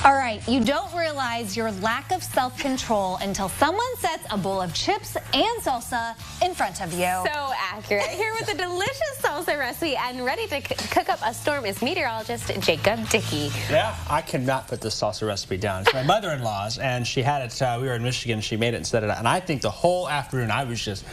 All right, you don't realize your lack of self-control until someone sets a bowl of chips and salsa in front of you. So accurate. Here with a delicious salsa recipe and ready to cook up a storm is meteorologist Jacob Dickey. Yeah, I cannot put this salsa recipe down. It's my mother-in-law's, and she had it, we were in Michigan, she made it instead of that. And I think the whole afternoon I was just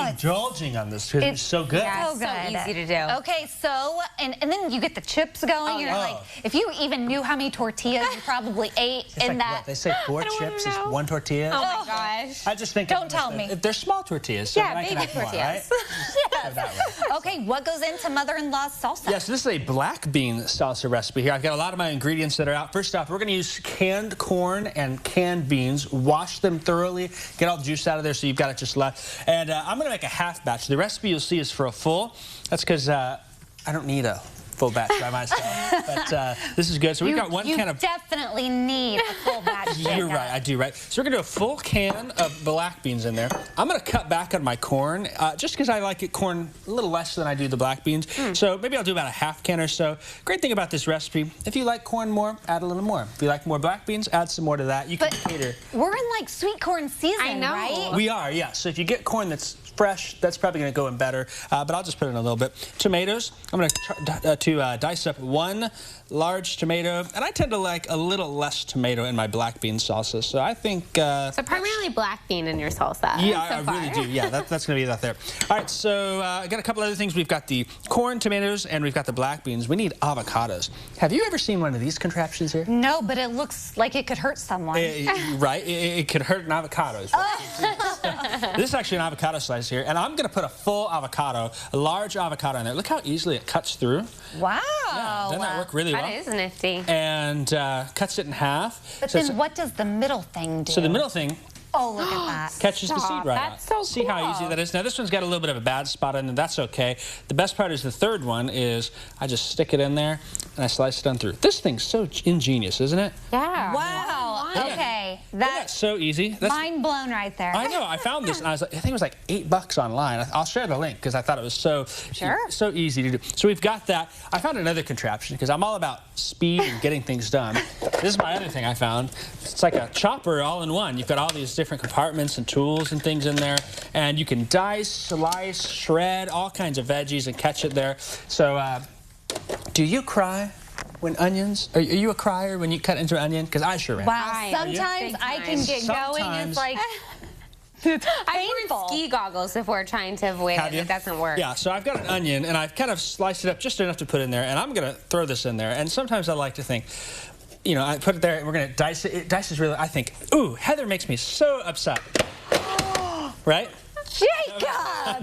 indulging on this because it's so good. Yeah, so good. So easy to do. Okay, so, and then you get the chips going. You're like, if you even knew how many tortillas you probably ate It's in like, that. what, they say 4 chips is 1 tortilla? Oh my gosh. I just think Don't tell me. They're small tortillas. So Yeah, I can baby have more, tortillas. right? Yes. Okay, what goes into mother-in-law's salsa? Yes, this is a black bean salsa recipe here. I've got a lot of my ingredients that are out. First off, we're going to use canned corn and canned beans. Wash them thoroughly. Get all the juice out of there so you've got it just left. And I'm going to make a half batch. The recipe you'll see is for a full. That's because I don't need a full batch by myself. But this is good. So we've got one can of... You definitely need a full batch. You're right, I do, right? So we're going to do a full can of black beans in there. I'm going to cut back on my corn, just because I like corn a little less than I do the black beans. So maybe I'll do about a half can or so. Great thing about this recipe, if you like corn more, add a little more. If you like more black beans, add some more to that. You can cater. We're in like sweet corn season, I know. right? We are, yeah. So if you get corn that's fresh, that's probably going to go in better. But I'll just put in a little bit. Tomatoes, I'm going to dice up 1 large tomato, and I tend to like a little less tomato in my black bean salsa. So I think... so primarily black bean in your salsa. Yeah, I really do. Yeah, that's going to be that there. All right, so I got a couple other things. We've got the corn, tomatoes, and we've got the black beans. We need avocados. Have you ever seen one of these contraptions here? No, but it looks like it could hurt someone. Right? It could hurt an avocado. This is actually an avocado slice here, and I'm going to put a full avocado, a large avocado in there. Look how easily it cuts through. Wow. Yeah, doesn't that work really well? That is nifty. And cuts it in half. But then what does the middle thing do? So the middle thing... Oh, look at that. Catches the seed right out. That's so cool. See how easy that is? Now, this one's got a little bit of a bad spot in it. That's okay. The best part is the third one is I just stick it in there and I slice it on through. This thing's so ingenious, isn't it? Yeah. Wow. Okay. That's so easy. That's mind blown right there. I know. I found this and I was like, I think it was like $8 online. I'll share the link because I thought it was so easy to do. So we've got that. I found another contraption because I'm all about speed and getting things done. This is my other thing I found. It's like a chopper all in one. You've got all these different compartments and tools and things in there, and you can dice, slice, shred, all kinds of veggies and catch it there. So do you cry when onions, are you a crier when you cut into an onion? Because I sure am. Wow, sometimes I can get going. It's like it's painful. I wear ski goggles if we're trying to avoid it. It doesn't work. Yeah, so I've got an onion, and I've kind of sliced it up just enough to put in there, and I'm going to throw this in there. And sometimes I like to think, you know, I put it there, and we're going to dice it. It dices really, I think, ooh, Heather makes me so upset. Right? Jacob!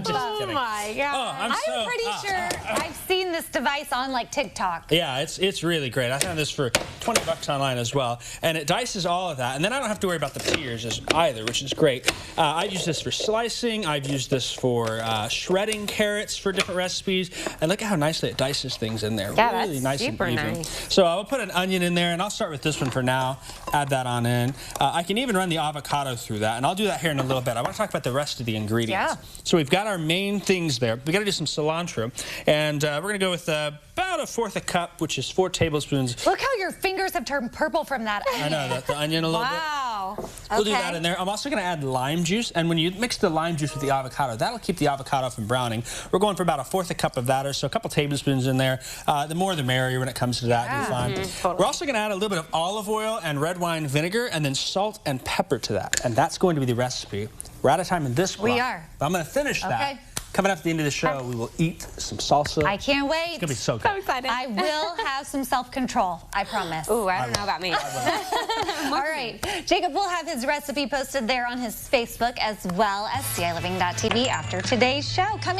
Oh my God. Oh, I'm pretty sure I've seen this device on like TikTok. Yeah, it's really great. I found this for $20 online as well, and it dices all of that, and then I don't have to worry about the peers either, which is great. I use this for slicing. I've used this for shredding carrots for different recipes, and look at how nicely it dices things in there. Yeah, really that's nice super and even. nice. So I'll put an onion in there, and I'll start with this one for now. Add that on in. I can even run the avocado through that, and I'll do that here in a little bit. I want to talk about the rest of the ingredients. Yeah. So we've got our main things there. We got to do some cilantro, and we're going to go with about 1/4 cup, which is 4 tablespoons. Look how your fingers have turned purple from that onion. I know, the onion a little bit. Wow. We'll do that in there. I'm also going to add lime juice, and when you mix the lime juice with the avocado, that'll keep the avocado from browning. We're going for about 1/4 cup of that, or so a couple tablespoons in there. The more the merrier when it comes to that. You're fine. Totally. We're also going to add a little bit of olive oil and red wine vinegar, and then salt and pepper to that, and that's going to be the recipe. We're out of time in this block. We are. But I'm going to finish that. Coming up at the end of the show, we will eat some salsa. I can't wait. It's going to be so good. So excited. I will have some self-control, I promise. Ooh, I don't know about me. All right. Jacob will have his recipe posted there on his Facebook as well as CILiving.tv after today's show. Coming